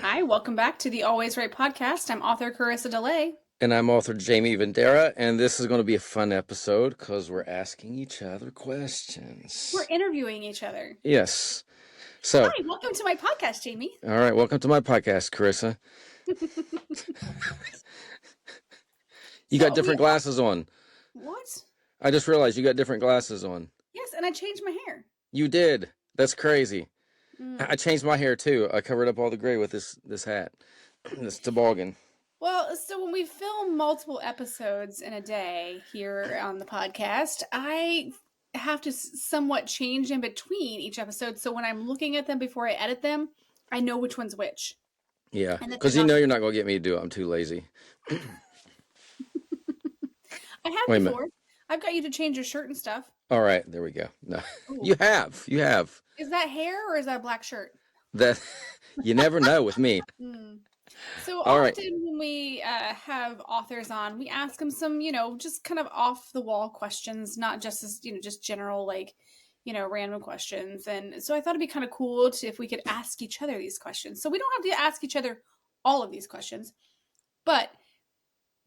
Hi, welcome back to the Always Right podcast. I'm author Karisa DeLay. And I'm author Jaime Vendera, and this is going to be a fun episode because we're asking each other questions. We're interviewing each other. Yes. So, Hi, welcome to my podcast, Jaime. all right, welcome to my podcast, Karisa. You got different glasses on. What? I just realized you got different glasses on. Yes, and I changed my hair. You did. That's crazy. I changed my hair too. I covered up all the gray with this hat, this toboggan. Well, so when we film multiple episodes in a day here on the podcast, I have to somewhat change in between each episode. So when I'm looking at them before I edit them, I know which one's which. Yeah, because you know you're not going to get me to do it. I'm too lazy. I have before. I've got you to change your shirt and stuff. All right, there we go. No, you have. Is that hair or is that a black shirt? That you never know with me. So often when we have authors on, we ask them some, just kind of off the wall questions, not just as, just general, random questions. And so I thought it'd be kind of cool if we could ask each other these questions. So we don't have to ask each other all of these questions, but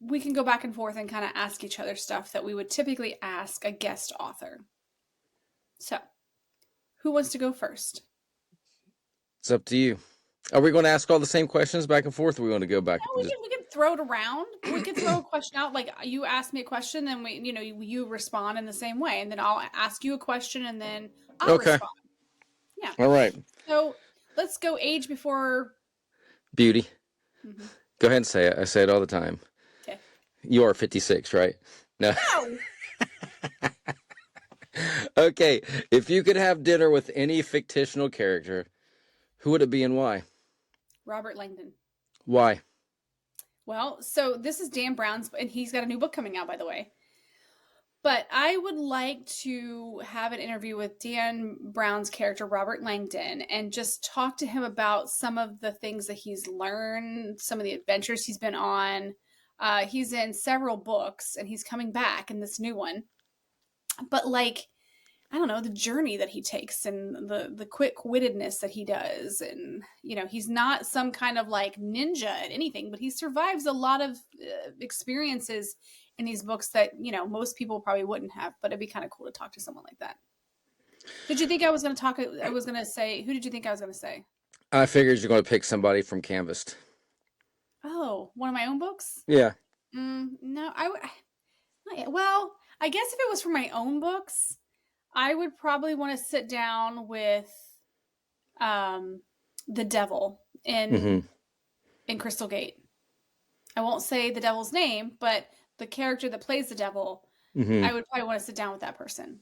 we can go back and forth and kind of ask each other stuff that we would typically ask a guest author. So who wants to go first? It's up to you. Are we going to ask all the same questions back and forth? Or are we going to go back? No, we can throw it around. We can throw a question out. Like you ask me a question, and you respond in the same way, and then I'll ask you a question, and then I'll respond. Yeah. All right. So let's go age before beauty. Mm-hmm. Go ahead and say it. I say it all the time. Okay. You are 56, right? No. Okay. If you could have dinner with any fictional character, who would it be and why? Robert Langdon. Why? Well, so this is Dan Brown's, and he's got a new book coming out, by the way. But I would like to have an interview with Dan Brown's character, Robert Langdon, and just talk to him about some of the things that he's learned, some of the adventures he's been on. He's in several books, and he's coming back in this new one. But I don't know, the journey that he takes and the quick-wittedness that he does. And, he's not some kind of ninja at anything, but he survives a lot of experiences in these books that, most people probably wouldn't have, but it'd be kind of cool to talk to someone like that. Did you think I was going to say, who did you think I was going to say? I figured you're going to pick somebody from Canvas. Oh, one of my own books? Yeah. No, well, I guess if it was for my own books, I would probably want to sit down with the devil in Crystal Gate. I won't say the devil's name, but the character that plays the devil, I would probably want to sit down with that person.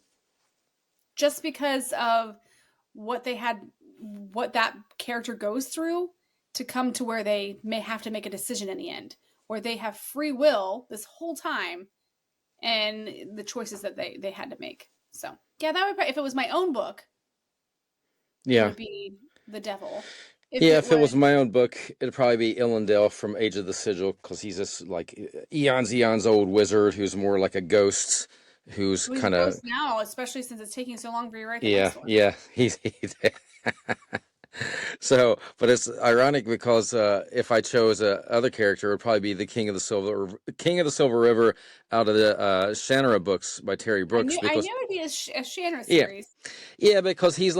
Just because of what that character goes through to come to where they may have to make a decision in the end, or they have free will this whole time and the choices that they had to make. So, yeah, that would probably, if it was my own book, it would be the devil. If it was my own book, it'd probably be Illendale from Age of the Sigil, because he's this eons old wizard who's more like a ghost, who's kind of now, especially since it's taking so long for you to write the next one. Yeah, he's So, but it's ironic because if I chose other character, it would probably be the King of the Silver River out of the Shannara books by Terry Brooks. I knew it'd be a Shannara series. Yeah, because he's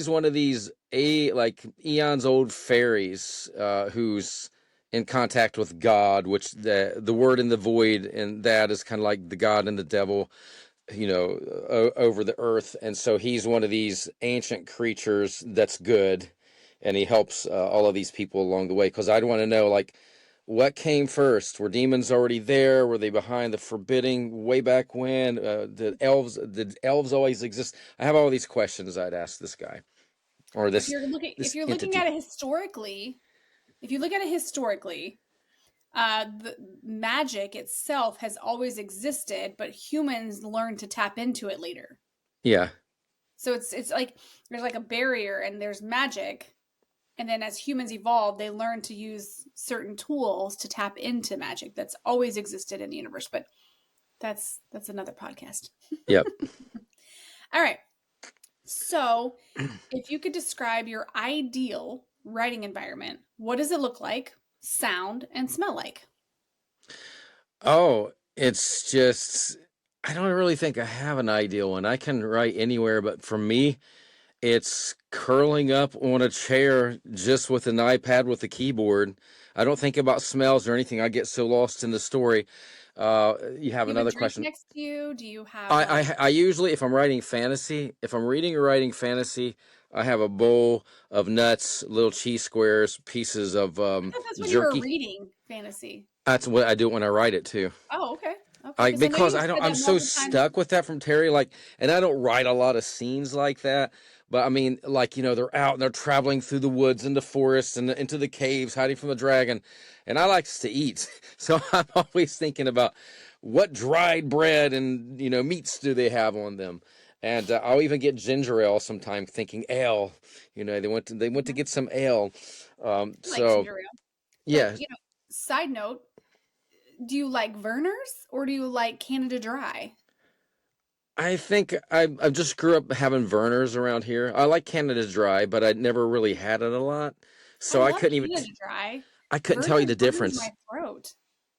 one of these eons old fairies who's in contact with God, which the word in the void, and that is kind of like the God and the devil, over the earth. And so he's one of these ancient creatures that's good, and he helps all of these people along the way. Because I'd want to know, what came first? Were demons already there? Were they behind the forbidding way back when? Did elves always exist? I have all these questions I'd ask this guy. Or this. If you're looking at it historically, the magic itself has always existed, but humans learn to tap into it later. Yeah. So it's like there's a barrier, and there's magic, and then as humans evolve, they learn to use certain tools to tap into magic that's always existed in the universe. But that's another podcast. Yep. All right. So, if you could describe your ideal writing environment, what does it look like, sound, and smell like? Oh, it's just I don't really think I have an ideal one. I can write anywhere, but for me, it's curling up on a chair just with an iPad with a keyboard. I don't think about smells or anything. I get so lost in the story. You have Do you have a another drink question. next to you? Do you have I, like, I I usually, if I'm writing fantasy, if I'm reading or writing fantasy, I have a bowl of nuts, little cheese squares, pieces of I thought that's when you were jerky. reading fantasy. That's what I do when I write it too. Oh, okay. Okay. Like Because I know because you've I don't, said I'm that so multiple times. stuck with that from Terry. Like, and I don't write a lot of scenes like that. But I mean, like, they're out and they're traveling through the woods and the forest and into the caves, hiding from the dragon. And I like to eat, so I'm always thinking about what dried bread and meats do they have on them. And I'll even get ginger ale sometime, thinking ale. They went to Mhm. get some ale. I like So ginger ale. But, yeah, side note, do you like Verner's or do you like Canada Dry? I think I just grew up having Vernors around here. I like Canada Dry, but I never really had it a lot, I so I love couldn't even Canada Dry. I couldn't tell you the Burns difference. my throat.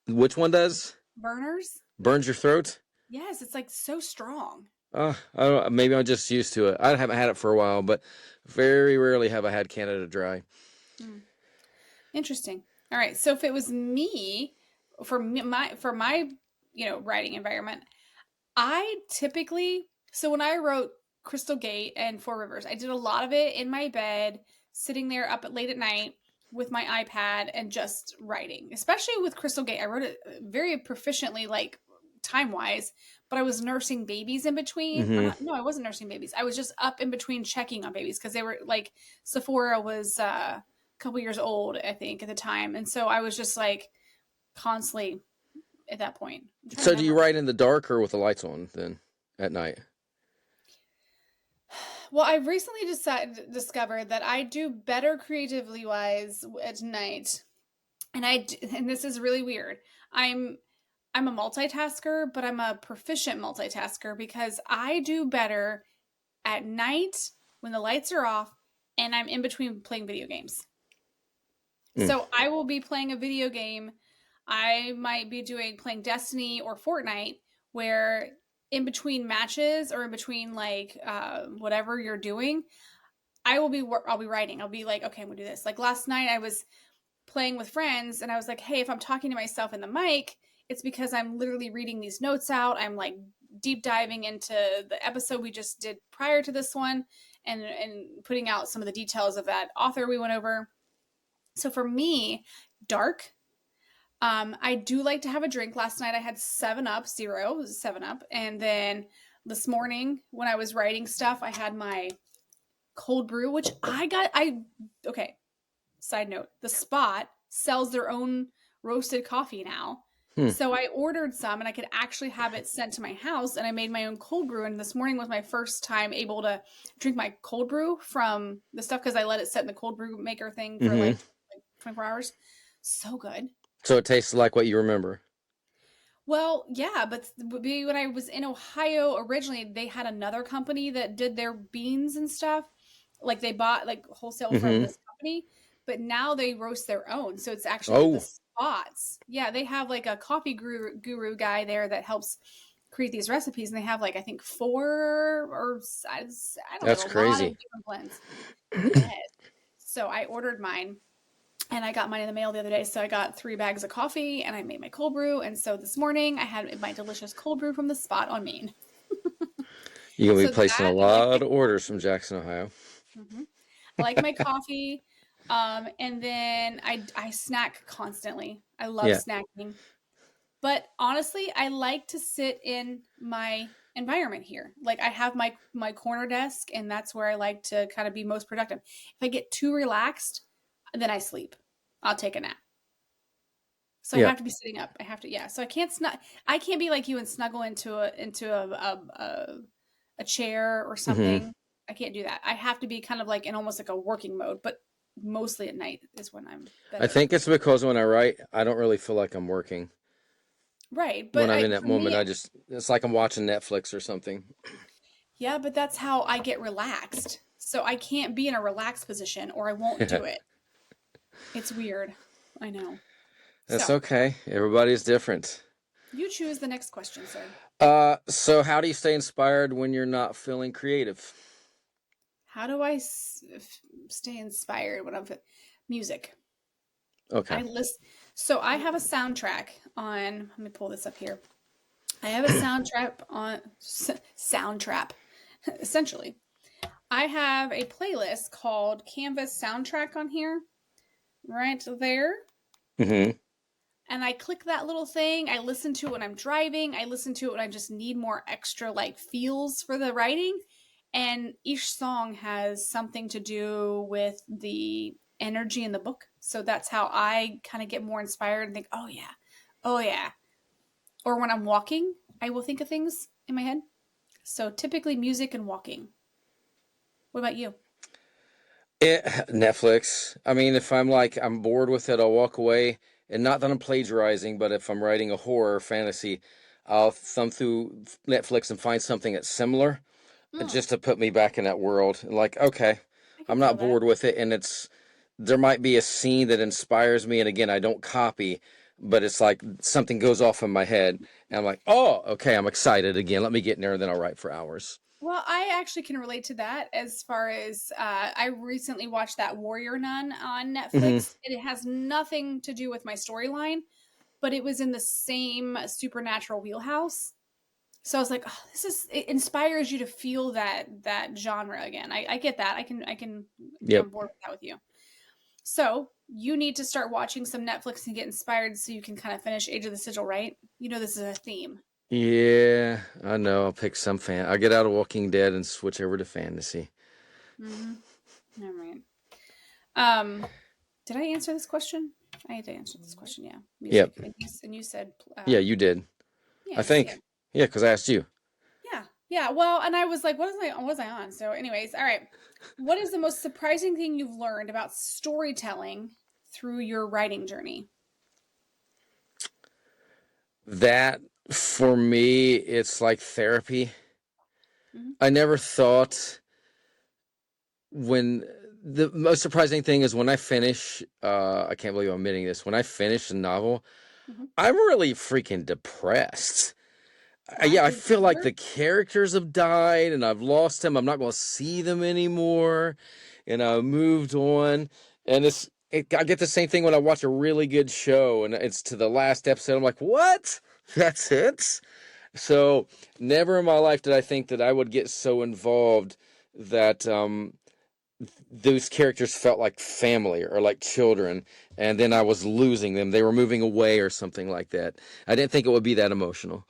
Which one does? Burners? Burns your throat? Yes, it's like so strong. I don't, maybe I'm just used to it. I haven't had it for a while, but very rarely have I had Canada Dry. Hmm. Interesting. All right. So if it was me, for my writing environment, I typically, so when I wrote Crystal Gate and Four Rivers, I did a lot of it in my bed, sitting there up at late at night with my iPad and just writing. Especially with Crystal Gate, I wrote it very proficiently, like time wise, but I was nursing babies in between. Or Hmm. not, no, I wasn't nursing babies. I was just up in between checking on babies because they were like, Sephora was a couple years old, I think, at the time. And so I was just like constantly at that point. I'm trying to So do you remember. write in the dark or with the lights on then at night? Well, I've recently discovered that I do better creatively wise at night, and and this is really weird. I'm I'm a multitasker, but I'm a proficient multitasker because I do better at night when the lights are off and I'm in between playing video games. Mm. So I will be playing a video game. I might be doing playing Destiny or Fortnite, where in between matches or in between like whatever you're doing, I'll be writing. I'll be like, okay, I'm gonna do this. Like last night, I was playing with friends, and I was like, hey, if I'm talking to myself in the mic, it's because I'm literally reading these notes out. I'm like deep diving into the episode we just did prior to this one, and putting out some of the details of that author we went over. So for me, dark. I do like to have a drink. Last night I had 7 Up, zero, 7 Up. And then this morning when I was writing stuff, I had my cold brew, which okay, side note, the Spot sells their own roasted coffee now. Hmm. So I ordered some and I could actually have it sent to my house and I made my own cold brew. And this morning was my first time able to drink my cold brew from the stuff because I let it set in the cold brew maker thing for Hmm. like 24 hours. So good. So it tastes like what you remember. Well, yeah, but when I was in Ohio originally, they had another company that did their beans and stuff. Like they bought like wholesale from Hmm. this company, but now they roast their own. So it's actually the Oh, spots. Yeah, they have like a coffee guru guy there that helps create these recipes, and they have like I think four or I don't that's know, a lot of crazy. different blends. Yes. So I ordered mine and I got mine in the mail the other day. So I got 3 bags of coffee and I made my cold brew. And so this morning I had my delicious cold brew from the Spot on Main. You're gonna So be placing a that I like my lot of orders from coffee. Jackson, Ohio. Mhm. I like my coffee. And then I snack constantly. I love Yeah, snacking. But honestly, I like to sit in my environment here. Like I have my corner desk, and that's where I like to kind of be most productive. If I get too relaxed, then I sleep. I'll take a nap. So I yeah. have to be sitting up. I have to, yeah. So I can't be like you and snuggle into a chair or Hmm. something. I can't do that. I have to be kind of like in almost like a working mode, but mostly at night is when I'm I better. think it's because when I write, I don't really feel like I'm working. Right. When But I'm I in that for me moment, it's like I'm watching Netflix or something. yeah, but that's how I get relaxed. So I can't be in a relaxed position or I won't do it. It's weird. I know. That's So, okay. Everybody's different. you choose the next question, sir. So how do you stay inspired when you're not feeling creative? How do I stay inspired when I'm music? Okay. I list so I have a soundtrack on. Let me pull this up here. I have a soundtrack on soundtrap. Essentially, I have a playlist called Canvas Soundtrack on here, right there. Mm-hmm. And I click that little thing. I listen to it when I'm driving. I listen to it when I just need more extra like feels for the writing. And each song has something to do with the energy in the book. So that's how I kind of get more inspired and think, oh yeah, oh yeah. Or when I'm walking, I will think of things in my head. So typically music and walking. What about you? Netflix. I mean, if I'm bored with it, I'll walk away. And not that I'm plagiarizing, but if I'm writing a horror fantasy, I'll thumb through Netflix and find something that's similar, Mm, just to put me back in that world. Like, okay, I can I'm feel not that. bored with it, and there might be a scene that inspires me, and again, I don't copy, but it's like something goes off in my head, and I'm like, oh, okay, I'm excited again. Let me get in there, and then I'll write for hours. Well, I actually can relate to that as far as I recently watched that Warrior Nun on Hmm. Netflix. It has nothing to do with my storyline, but it was in the same supernatural wheelhouse. So I was like, oh, it inspires you to feel that genre again. I get that. I can get Yep. on board with that with you. So you need to start watching some Netflix and get inspired so you can kind of finish Age of the Sigil, right? You know this is a theme. Yeah, I know. I'll pick some fan. I'll get out of Walking Dead and switch over to fantasy. Mm-hmm. All right. Um, did I answer this question? I had to answer this question. Yeah, Yep. music. And you said, Yeah, you did. I yes, yeah, think. Yeah, because I asked you. yeah, yeah. Well, and I was like, what was I on? So, anyways, all right. What is the most surprising thing you've learned about storytelling through your writing journey? That, for me, it's like therapy. Hmm. I never thought when the most surprising thing is when I finish, I can't believe I'm admitting this, when I finish a novel, Hmm. I'm really freaking depressed. I Yeah, I could feel like hear. the characters have died and I've lost them. I'm not going to see them anymore. And I moved on. And I get the same thing when I watch a really good show and it's to the last episode. I'm like, what? That's it? So never in my life did I think that I would get so involved that those characters felt like family or like children. And then I was losing them. They were moving away or something like that. I didn't think it would be that emotional.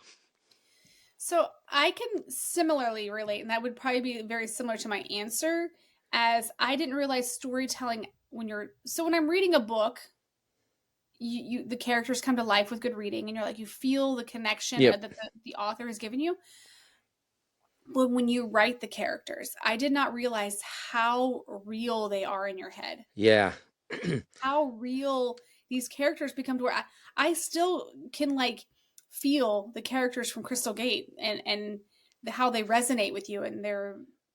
So I can similarly relate, and that would probably be very similar to my answer, as I didn't realize storytelling when you're so when I'm reading a book, you the characters come to life with good reading, and you're like you feel the connection Yep. that the author has given you. But when you write the characters, I did not realize how real they are in your head. Yeah. How real these characters become to where I still can like feel the characters from Crystal Gate and how they resonate with you and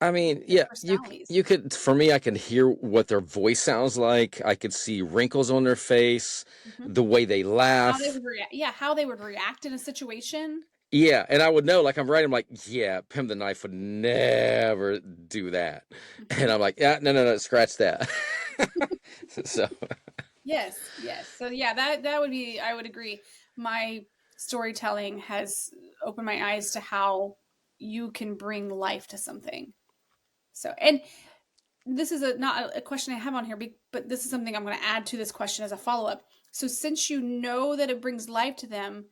I mean, their yeah, personalities. you could for me I could hear what their voice sounds like. I could see wrinkles on their face, Mhm. the way they How they laugh. would react, yeah, how they would react in a situation. Yeah, and I would know like I'm writing I'm like, yeah, Pim the Knife would never do that. And Mhm. I'm like, yeah, no, scratch that. So, Yes, yes. So yeah, that would be. I would agree. My storytelling has opened my eyes to how you can bring life to something. So, and this is not a question I have on here, but this is something I'm going to add to this question as a follow up. So, since you know that it brings life to them,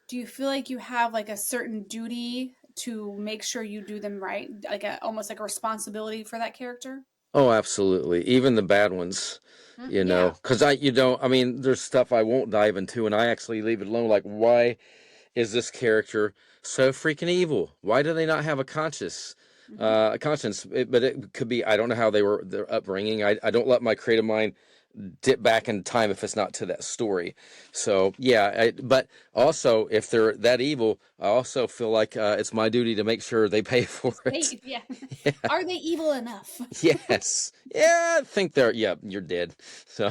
do you feel like you have like a certain duty to make sure you do them right, like almost like a responsibility for that character? oh, absolutely. Even the bad ones, Yeah. because you don't, I mean, there's stuff I won't dive into and I actually leave it alone. Like, why is this character so freaking evil? Why do they not have a Hmm. a conscience? But it could be I don't know how their upbringing. I don't let my creative mind dip back in time if it's not to that story. So yeah, but also if they're that evil, I also feel like it's my duty to make sure they pay for it. Yeah. Are they evil enough? Yes, yeah, I think they're. Yeah, you're dead. So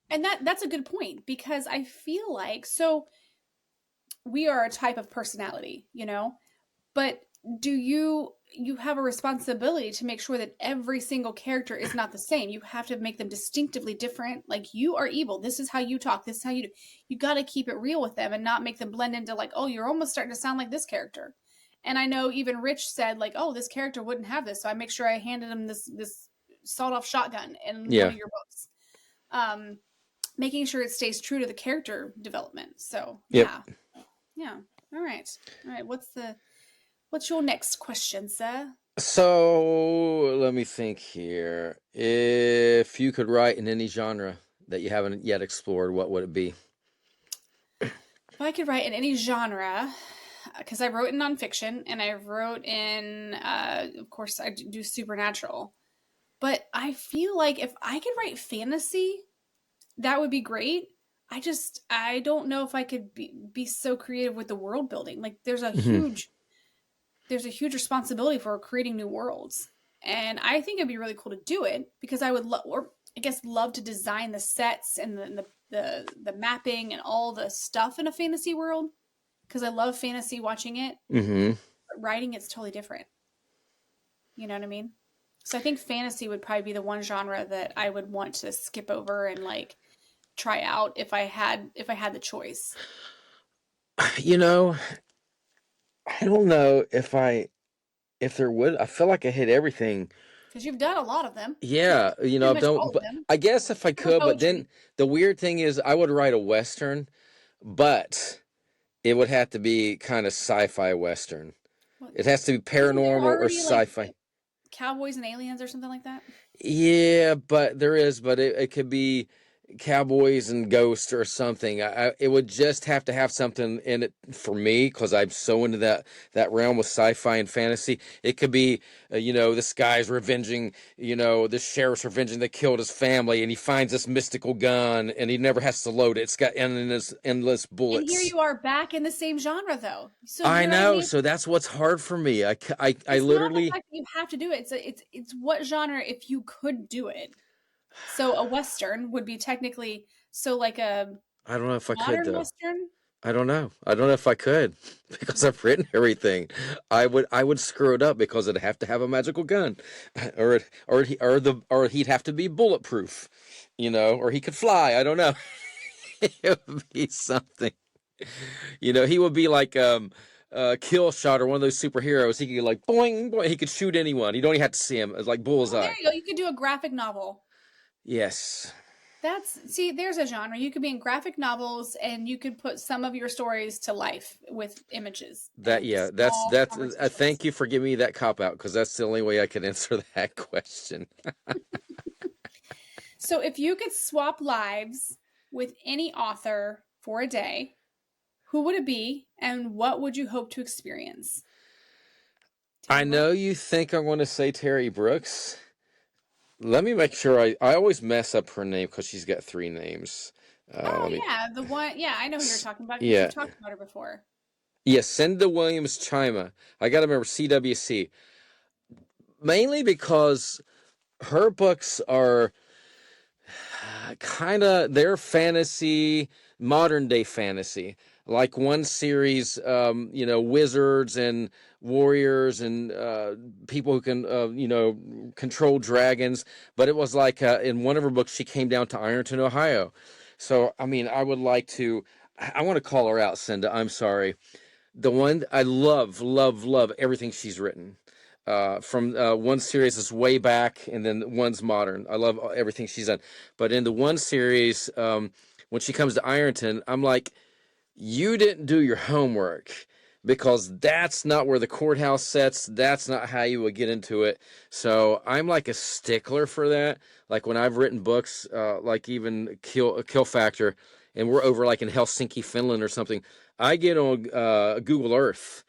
And that's a good point, because I feel like, so we are a type of personality, but do you have a responsibility to make sure that every single character is not the same. You have to make them distinctively different. Like, you are evil, this is how you talk, this is how you do. You got to keep it real with them and not make them blend into, like, oh, you're almost starting to sound like this character. And I know even Rich said, like, oh, this character wouldn't have this, so I make sure I handed him this sawed off shotgun in one Yeah. of your books. Making sure it stays true to the character development. So Yep. yeah. All right. What's your next question, sir? So let me think here. If you could write in any genre that you haven't yet explored, what would it be? If I could write in any genre, because I wrote in nonfiction and I wrote in, of course, I do supernatural. But I feel like if I could write fantasy, that would be great. I don't know if I could be so creative with the world building. Like, Hmm. there's a huge responsibility for creating new worlds. And I think it'd be really cool to do it, because I would love, or I guess, love to design the sets and the mapping and all the stuff in a fantasy world, because I love fantasy watching it. Hmm. But writing it's totally different. You know what I mean? So I think fantasy would probably be the one genre that I would want to skip over and, like, try out if I had the choice. You know, I don't know if there would. I feel like I hit everything. Because you've done a lot of them. Yeah, Pretty I've much done, all of but them. I guess if I Or could, but poetry. then the weird thing is I would write a Western, but it would have to be kind of sci-fi Western. Well, It has to be isn't there paranormal or already, like, sci-fi. cowboys and aliens or something like that? Yeah, but there is, but it could be cowboys and ghosts or something. It would just have to have something in it for me because I'm so into that realm with sci-fi and fantasy. It could be, this guy's revenging, this sheriff's revenging they killed his family, and he finds this mystical gun, and he never has to load it. It's got endless And here bullets. you are back in the same genre, though. So I you know what I know, mean? so that's what's hard for me. I It's not the literally, fact that you have to do it. It's what genre if you could do it. So a western would be technically, so like a I don't know if I could modern though. western. I don't know. I don't know if I could because I've written everything. I would screw it up because it'd have to have a magical gun, or he'd have to be bulletproof, or he could fly. I don't know. It would be something. He would be like Kill Shot or one of those superheroes. He could like boing boing. He could shoot anyone. You don't even have to see him. It's like Oh, there bullseye. you go. You could do a graphic novel. Yes. There's a genre. You could be in graphic novels and you could put some of your stories to life with images That and yeah. That's small that's. conversations. Thank you for giving me that cop out because that's the only way I can answer that question. So if you could swap lives with any author for a day, who would it be and what would you hope to experience? I Terry know Brooks? you think I'm going to say Terry Brooks. Let me make sure I always mess up her name because she's got three names. Let Oh me. yeah, the one. Yeah, I know who you're talking about because Yeah. you've talked about her before. Yeah, Cinda Williams Chima. I got to remember CWC. Mainly because her books are kind of they're fantasy, modern day fantasy. Like one series, wizards and warriors and people who can, control dragons. But it was like in one of her books, she came down to Ironton, Ohio. So, I mean, I would like to. I want to call her out, Cinda. I'm sorry. The one I love, love, love everything she's written. From one series is way back, and then one's modern. I love everything she's done. But in the one series, when she comes to Ironton, I'm like, you didn't do your homework because that's not where the courthouse sets. That's not how you would get into it. So I'm like a stickler for that. Like when I've written books, like even Kill Factor, and we're over like in Helsinki, Finland or something, I get on Google Earth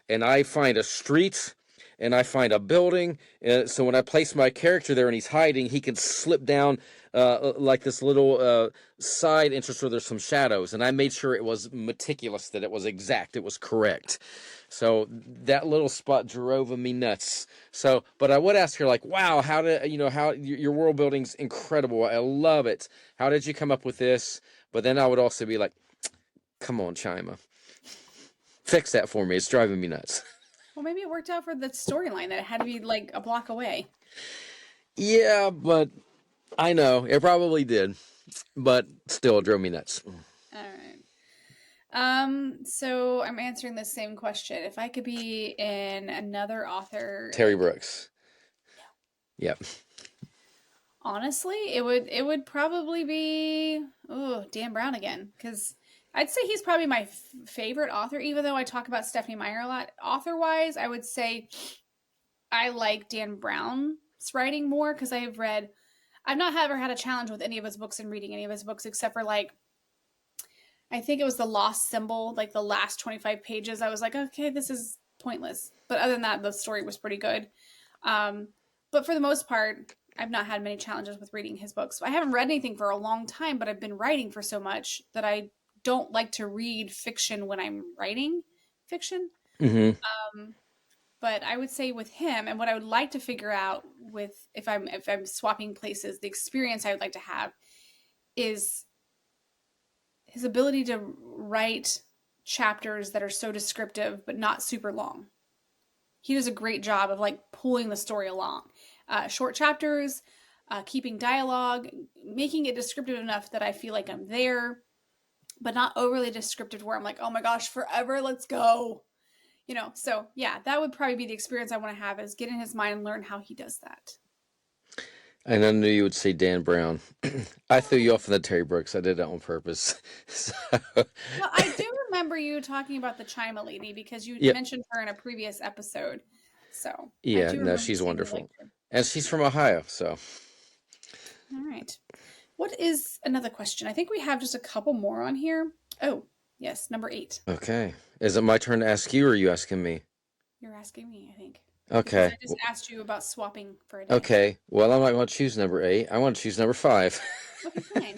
and I find a street and I find a building. So when I place my character there and he's hiding, he can slip down like this little side entrance where there's some shadows. And I made sure it was meticulous, that it was exact, it was correct. So that little spot drove me nuts. So, but I would ask her, like, wow, how did you know how your world building's incredible? I love it. How did you come up with this? But then I would also be like, come on, Chima, fix that for me. It's driving me nuts. Well, maybe it worked out for the storyline that it had to be like a block away. Yeah, but I know it probably did, but still it drove me nuts. All right. So I'm answering the same question. If I could be in another author, Terry Brooks. Yep. honestly, it would probably be Dan Brown again, because I'd say he's probably my favorite author. Even though I talk about Stephanie Meyer a lot, author wise, I would say I like Dan Brown's writing more because I've not ever had a challenge with any of his books and reading any of his books except for like I think it was the Lost Symbol, like the last 25 pages. I was like, okay, this is pointless. But other than that, the story was pretty good. Um, but for the most part, I've not had many challenges with reading his books. I haven't read anything for a long time, but I've been writing for so much that I don't like to read fiction when I'm writing fiction. Mm-hmm. Um, but I would say with him, and what I would like to figure out with if I'm swapping places, the experience I would like to have is his ability to write chapters that are so descriptive but not super long. He does a great job of like pulling the story along. Short chapters, keeping dialogue, making it descriptive enough that I feel like I'm there, but not overly descriptive where I'm like, oh my gosh, forever, let's go. So yeah, that would probably be the experience I want to have is get in his mind and learn how he does that. And I knew you would say Dan Brown. I threw you off on the Terry Brooks. I did that on purpose. So, Well, I do remember you talking about the Chima lady because you yep. mentioned her in a previous episode. So I Yeah, do no, remember she's saying you wonderful. liked her. And she's from Ohio, so. All right. What is another question? I think we have just a couple more on here. Oh, yes, number 8. Okay. Is it my turn to ask you or are you asking me? You're asking me, I think. Because Okay. I just asked you about swapping for a day. Okay. Well, I'm not going to choose number 8. I want to choose number 5. Okay, fine.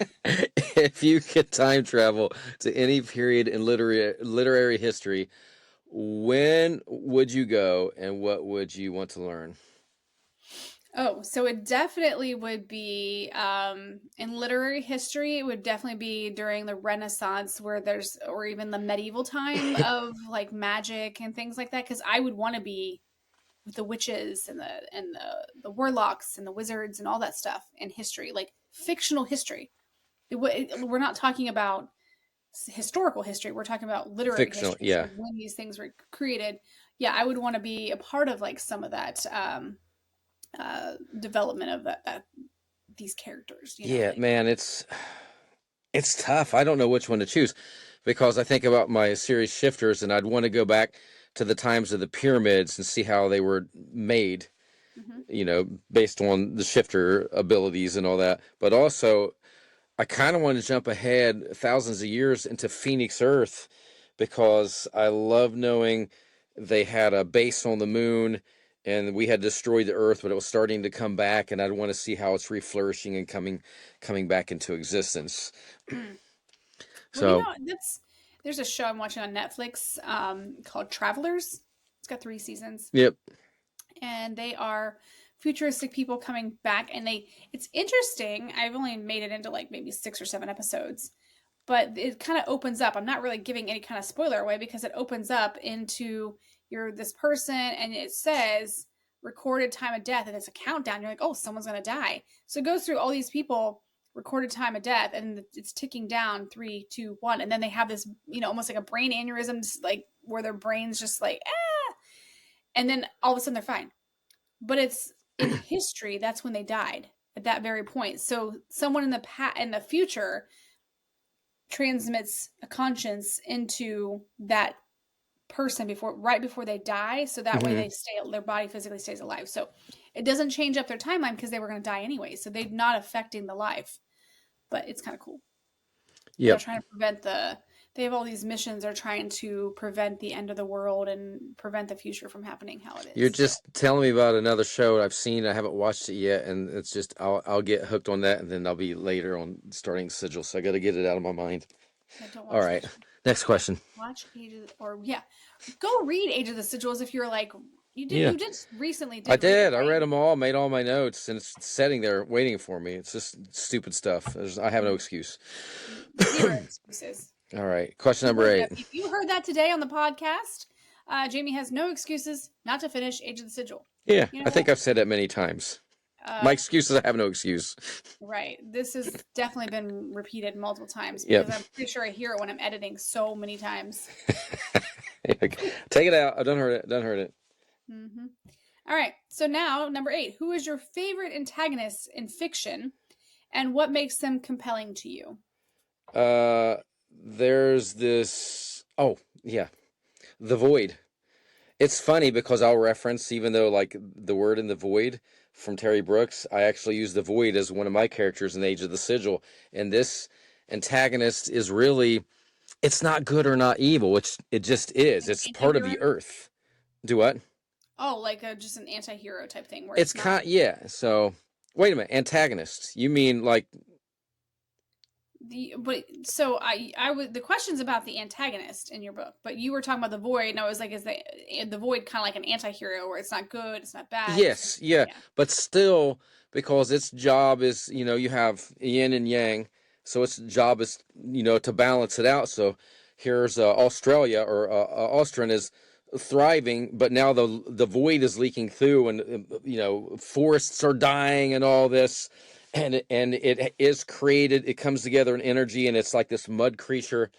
If you could time travel to any period in literary history, when would you go and what would you want to learn? Oh, so it definitely would be in literary history, it would definitely be during the Renaissance or even the medieval time of like magic and things like that. Because I would want to be with the witches and the warlocks and the wizards and all that stuff in history, like fictional history. We're not talking about historical history. We're talking about literary Fictional, history. yeah. So when these things were created, yeah, I would want to be a part of like some of that development of these characters. Yeah, Like man, it's tough. I don't know which one to choose because I think about my series Shifters and I'd want to go back to the times of the pyramids and see how they were made, mhm. based on the shifter abilities and all that. But also, I kind of want to jump ahead thousands of years into Phoenix Earth because I love knowing they had a base on the moon and we had destroyed the Earth, but it was starting to come back, and I'd want to see how it's reflourishing and coming back into existence. Mm. Well, So, there's a show I'm watching on Netflix called Travelers. It's got 3 seasons, yep. and they are futuristic people coming back, and it's interesting. I've only made it into like maybe 6 or 7 episodes, but it kind of opens up. I'm not really giving any kind of spoiler away because it opens up into you're this person and it says recorded time of death and it's a countdown. You're like, oh, someone's gonna die. So it goes through all these people recorded time of death and it's ticking down 3, 2, 1, and then they have this almost like a brain aneurysm, just like where their brains just like and then all of a sudden they're fine. But it's in history that's when they died at that very point. So someone in the future transmits a conscience into that person right before they die, so that way Hmm. their body physically stays alive. So it doesn't change up their timeline because they were going to die anyway, so they're not affecting the life. But it's kind of cool. They're Yep. trying to they have all these missions. They're trying to prevent the end of the world and prevent the future from happening how it You're is. So just telling me about another show I've seen. I haven't watched it yet, and it's just I'll get hooked on that, and then I'll be later on starting Sigil. So I got to get it out of my mind. Yeah, don't All watch right. fiction. Next question. Watch Age of or yeah, go read Age of the Sigils if you're like Yeah, you just recently I did read it, did. I right? read them all, made all my notes, and it's sitting there waiting for me. It's just stupid stuff. I have no Mm, excuse. zero excuses. All right. Question You number heard that. 8. If you heard that today on the podcast, Jamie has no excuses not to finish Age of the Sigil. Yeah, You I know think what? I've said that many times. My excuse is I have no excuse. Right. This has definitely been repeated multiple times Yep. because I'm pretty sure I hear it when I'm editing so many times. Take it out. I done heard it. Done heard it. Hmm. All right. So now, number 8. Who is your favorite antagonist in fiction and what makes them compelling to you? Uh, there's this. Oh, yeah. The Void. It's funny because I'll reference, even though like the word in the void from Terry Brooks, I actually use the void as one of my characters in Age of the Sigil. And this antagonist is really, it's not good or not evil. It just is. Like It's an part of anti-hero? the earth. Do what? Oh, like just an anti-hero type thing where It's it's not kind, yeah. So wait a minute, antagonist. You mean like, the but so I was the question's about the antagonist in your book, but you were talking about the void, and I was like, is the void kind of like an anti-hero where it's not good, it's not bad, it's yes, yeah, yeah. but still, because its job is, you have yin and yang, so its job is, to balance it out. So here's Australia, or Austrian is thriving, but now the void is leaking through, and forests are dying and all this, and it is created. It comes together in energy, and it's like this mud creature,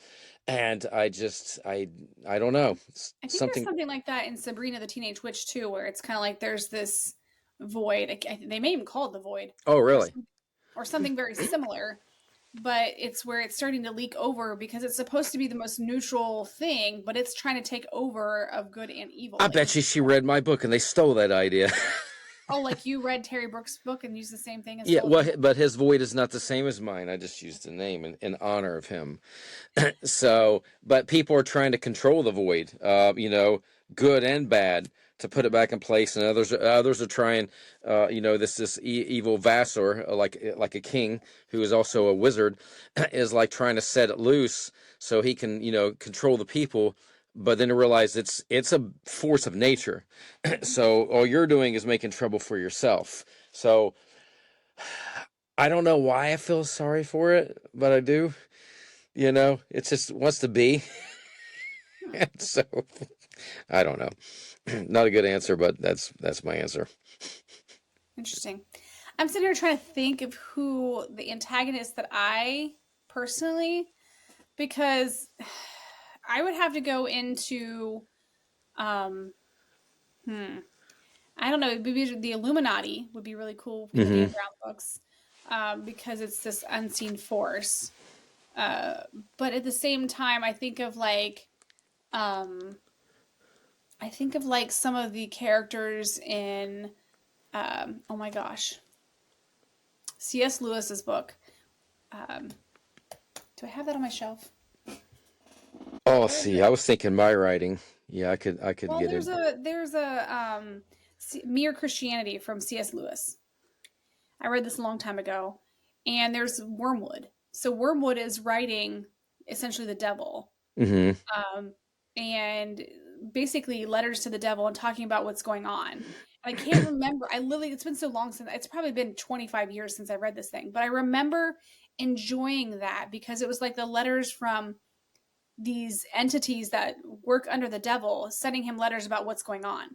and I don't know, I think there's something. something like that in Sabrina the Teenage Witch too, where it's kind of like there's this void. They may even call it the void, Oh, or really? or something very similar, but it's where it's starting to leak over because it's supposed to be the most neutral thing, but it's trying to take over of good and I evil. bet you she read my book and they stole that idea. Oh, like you read Terry Brooks' book and used the same thing and Yeah, stole it well, from but his void is not the same as mine. I just used the name in honor of him. So, but people are trying to control the void, good and bad, to put it him. back in place, and others are trying, this evil vassal, like a king who is also a wizard, is like trying to set it loose so he can control the people. But then to realize it's a force of nature, Mm-hmm. so all you're doing is making trouble for yourself. So I don't know why I feel sorry for it, but I do. It just wants to be. Hmm. And so I don't know. Not a good answer, but that's my answer. Interesting. I'm sitting here trying to think of who the antagonist that I personally, because I would have to go into, um, hmm, I don't know, maybe the Illuminati would be really cool in the Mm-hmm. Dan Brown books, because it's this unseen force. Uh, but at the same time, um, I think of like some of the characters in, oh my gosh, C.S. Lewis's book. Um, do I have that on my shelf? Oh, Where is see, it? I was thinking my writing. Yeah, I could Well, get it. there's a Mere Christianity from C.S. Lewis. I read this a long time ago, and there's Wormwood. So Wormwood is writing essentially the devil, Mm-hmm. um, and basically letters to the devil and talking about what's going on. And I can't remember. I literally, it's been so long since it's probably been 25 years since I read this thing, but I remember enjoying that because it was like the letters from these entities that work under the devil sending him letters about what's going on.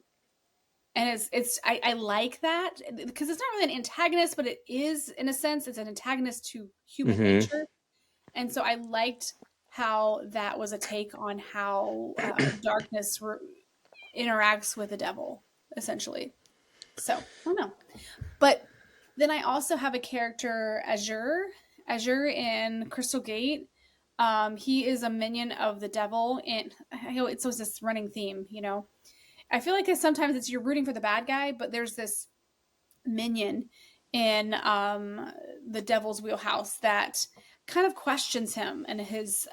And I like that because it's not really an antagonist, but it is in a sense it's an antagonist to human Mm-hmm. nature. And so I liked how that was a take on how darkness interacts with the devil, essentially. So I don't know, but then I also have a character Azure in Crystal Gate. He is a minion of the devil, and it's always this running theme. I feel like sometimes it's you're rooting for the bad guy, but there's this minion in the devil's wheelhouse that kind of questions him and his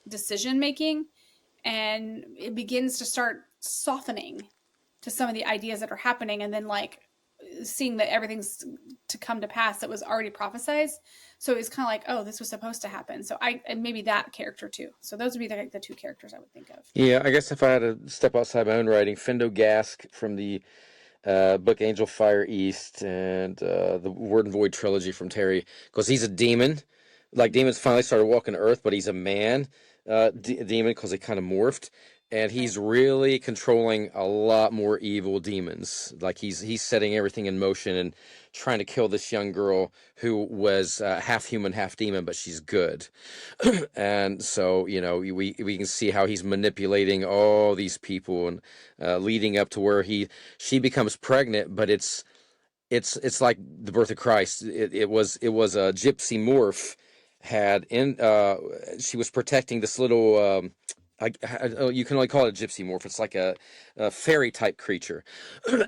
decision making, and it begins to start softening to some of the ideas that are happening, and then like seeing that everything's to come to pass that was already prophesized. So it's kind of like, oh, this was supposed to happen. So and maybe that character too. So those would be the two characters I would think of. Yeah, I guess if I had to step outside my own writing, Fendo Gask from the book Angel Fire East and the Word and Void trilogy from Terry, because he's a demon. Like demons finally started walking Earth, but he's a man demon because he kind of morphed, and he's really controlling a lot more evil demons. Like he's setting everything in motion and trying to kill this young girl who was half human, half demon, but she's good. And so we can see how he's manipulating all these people and leading up to where she becomes pregnant, but it's like the birth of Christ. It was a gypsy morph had in she was protecting this little you can only call it a gypsy morph. It's like a fairy type creature,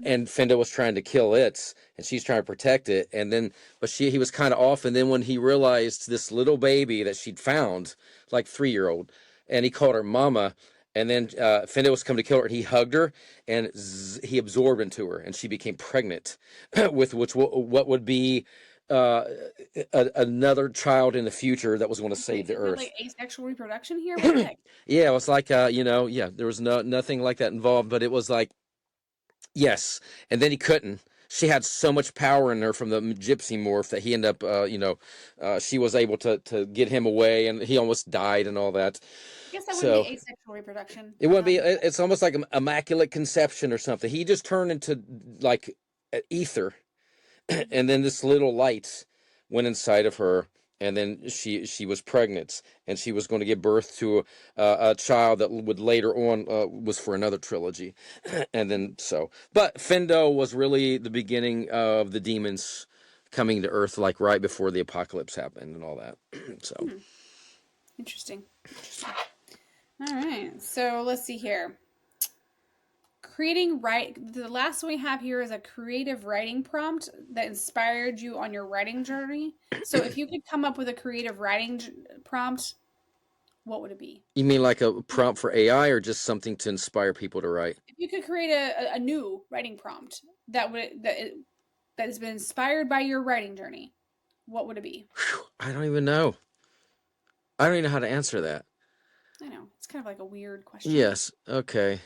and Fendo was trying to kill it, and she's trying to protect it. And then, but he was kind of off. And then when he realized this little baby that she'd found, like 3-year-old, and he called her mama. And then Fendo was coming to kill her, and he hugged her, and he absorbed into her, and she became pregnant with what would be another child in the future that was going to save the Earth. Like asexual reproduction here? What the heck? Yeah, it was like there was nothing like that involved, but it was like yes, and then he couldn't. She had so much power in her from the gypsy morph that he ended up, she was able to get him away, and he almost died and all that. I guess that wouldn't be asexual reproduction. It wouldn't be. It's almost like an immaculate conception or something. He just turned into like ether, and then this little light went inside of her, and then she was pregnant, and she was going to give birth to a child that would later on was for another trilogy. And then but Fendo was really the beginning of the demons coming to Earth, like right before the apocalypse happened and all that. Interesting. All right, so let's see here. The last one we have here is a creative writing prompt that inspired you on your writing journey. So if you could come up with a creative writing prompt, what would it be? You mean like a prompt for AI, or just something to inspire people to write? If you could create a new writing prompt that has been inspired by your writing journey, what would it be? I don't even know. I don't even know how to answer that. I know. It's kind of like a weird question. Yes. Okay.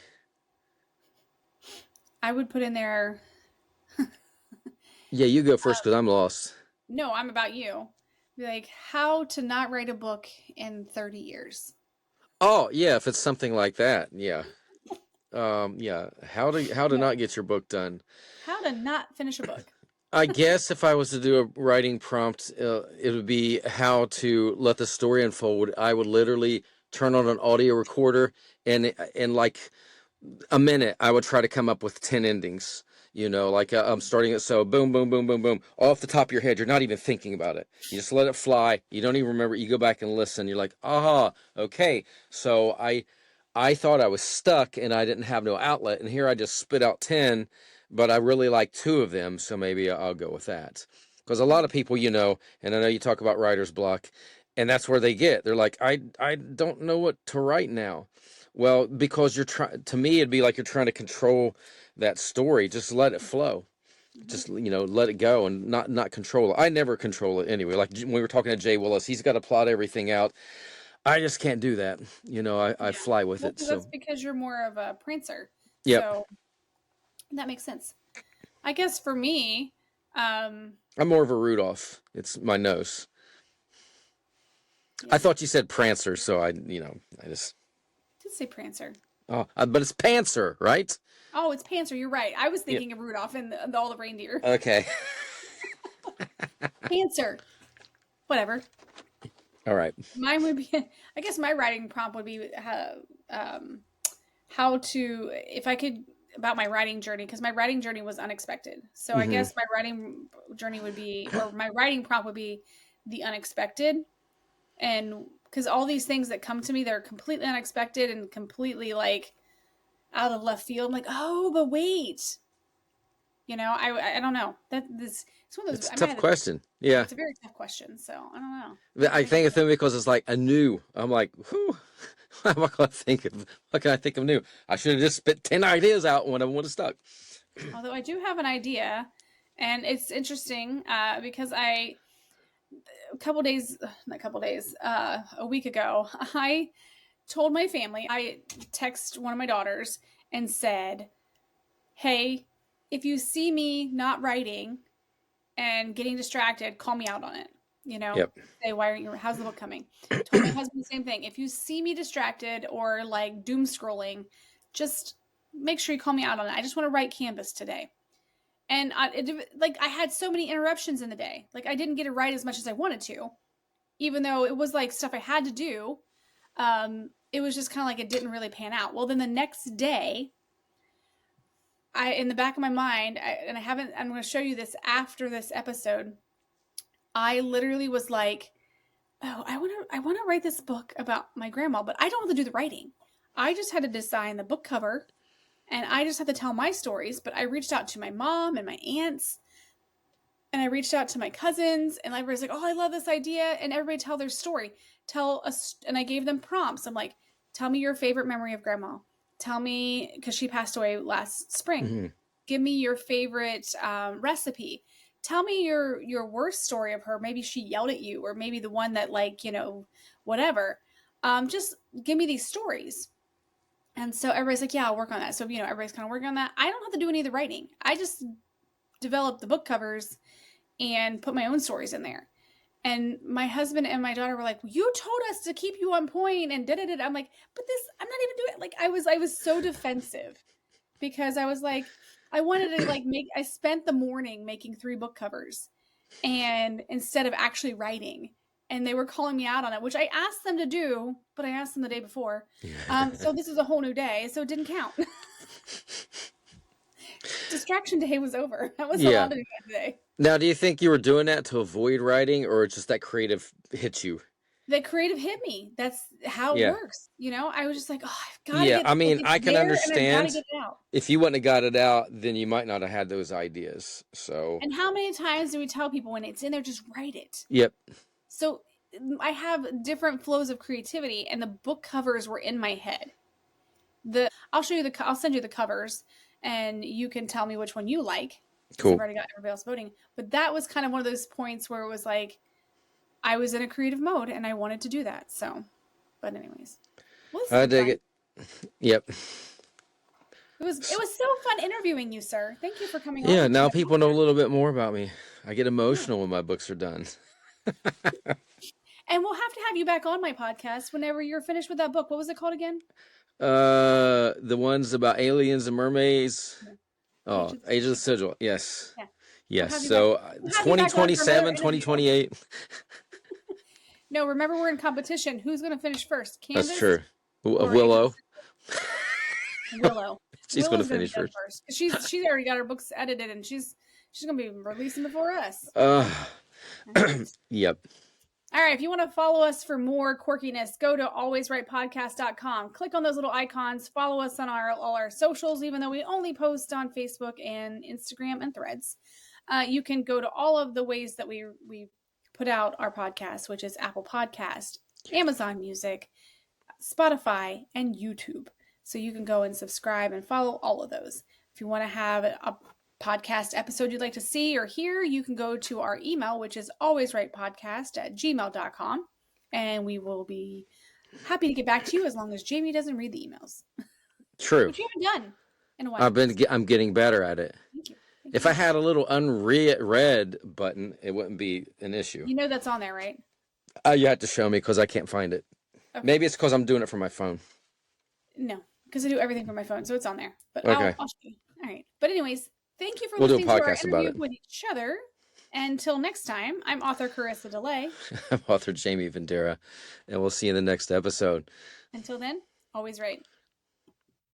I would put in there. Yeah, you go first because I'm lost. No, I'm about you. Be like, how to not write a book in 30 years. Oh, yeah, if it's something like that. Yeah. Yeah. How to not get your book done. How to not finish a book. I guess if I was to do a writing prompt, it would be how to let the story unfold. I would literally turn on an audio recorder, and in like a minute, I would try to come up with 10 endings. Like I'm starting it. So boom, boom, boom, boom, boom. Off the top of your head, you're not even thinking about it. You just let it fly. You don't even remember. You go back and listen. You're like, aha, okay. So I thought I was stuck and I didn't have no outlet. And here I just spit out 10, but I really like 2 of them. So maybe I'll go with that. Because a lot of people, and I know you talk about writer's block, and that's where they get. They're like, I don't know what to write now. Well, because to me, it'd be like you're trying to control that story. Just let it flow. Just, let it go and not control it. I never control it anyway. Like when we were talking to Jay Willis, he's got to plot everything out. I just can't do that. I fly with it. So that's because you're more of a prancer. Yep. So that makes sense. I guess for me, I'm more of a Rudolph. It's my nose. Yeah. I thought you said prancer, so I just did say prancer. Oh, but it's pantser, right? Oh, it's pantser. You're right. I was thinking of Rudolph and all the reindeer. Okay. Pantser. Whatever. All right. Mine would be, I guess my writing prompt would be how to, if I could, about my writing journey, because my writing journey was unexpected. So I guess my writing journey would be, or my writing prompt would be the unexpected. And because all these things that come to me, they're completely unexpected and completely like out of left field. I'm like, oh, but wait, I don't know. It's one of those. It's a tough question. Yeah, it's a very tough question. So I don't know. I think of it because it's like a new. I'm like, whew, what am I going to think of? What can I think of new? I should have just spit 10 ideas out when I would have stuck. Although I do have an idea, And it's interesting because a week ago, I told my family, I text one of my daughters and said, hey, if you see me not writing and getting distracted, call me out on it. You know, Yep. say, how's the book coming? Told my husband the same thing. If you see me distracted or like doom scrolling, just make sure you call me out on it. I just want to write Canvas today. And I had so many interruptions in the day. Like I didn't get to write as much as I wanted to, even though it was like stuff I had to do. It was just kind of like it didn't really pan out. Well, then the next day, in the back of my mind, I'm going to show you this after this episode. I literally was like, oh, I want to write this book about my grandma, but I don't have to do the writing. I just had to design the book cover and I just had to tell my stories. But I reached out to my mom and my aunts and I reached out to my cousins and everybody's like, oh, I love this idea. And everybody tell their story. And I gave them prompts. I'm like, tell me your favorite memory of grandma. Tell me, because she passed away last spring. Mm-hmm. Give me your favorite recipe. Tell me your worst story of her. Maybe she yelled at you, or maybe the one that whatever. Just give me these stories. And so everybody's like, yeah, I'll work on that. So, everybody's kind of working on that. I don't have to do any of the writing. I just develop the book covers and put my own stories in there. And my husband and my daughter were like, well, you told us to keep you on point and da-da-da. I'm like, but I'm not even doing it. Like I was so defensive because I was like, I wanted to I spent the morning making 3 book covers and instead of actually writing, and they were calling me out on it, which I asked them to do, but I asked them the day before. So this is a whole new day. So it didn't count. Distraction day was over. I was allowed to do that today. Now, do you think you were doing that to avoid writing, or just that creative hit you? That creative hit me. That's how it works. I was just like, oh, I've got to Yeah, get I mean, I can there and I've got to understand get it out. if you wouldn't have got it out, then you might not have had those ideas. So, And how many times do we tell people when it's in there, just write it? yep. So I have different flows of creativity, and the book covers were in my head. I'll send you the covers, and you can tell me which one you like. Cool. I've already got everybody else voting. But that was kind of one of those points where it was like, I was in a creative mode and I wanted to do that. So, but anyways, I dig it. Yep. It was so fun interviewing you, sir. Thank you for coming on. Yeah, now people know a little bit more about me. I get emotional when my books are done. And we'll have to have you back on my podcast whenever you're finished with that book. What was it called again? The ones about aliens and mermaids. Yeah. Oh, Age of the Sigil. Yes. Yeah. Yes. So 2027, 2028. No, remember we're in competition. Who's going to finish first? Candace? That's true. Willow. Willow. She's going to finish first. She's already got her books edited, and she's going to be releasing before us. Yep. All right, if you want to follow us for more quirkiness, go to alwayswritepodcast.com. Click on those little icons. Follow us on all our socials, even though we only post on Facebook and Instagram and Threads. You can go to all of the ways that we put out our podcast, which is Apple Podcast, Amazon Music, Spotify, and YouTube. So you can go and subscribe and follow all of those. If you want to have a podcast episode you'd like to see or hear, you can go to our email, which is alwayswritepodcast@gmail.com, and we will be happy to get back to you as long as Jamie doesn't read the emails. True. Which you haven't done in a while. I'm getting better at it. Thank you. If I had a little unread button, it wouldn't be an issue. You know that's on there, right? You have to show me because I can't find it. Okay. Maybe it's because I'm doing it from my phone. No, because I do everything from my phone, so it's on there. But okay. I'll show you. All right. But anyways, thank you for listening to our interview with each other. Until next time, I'm author Karisa DeLay. I'm author Jaime Vendera, and we'll see you in the next episode. Until then, always write.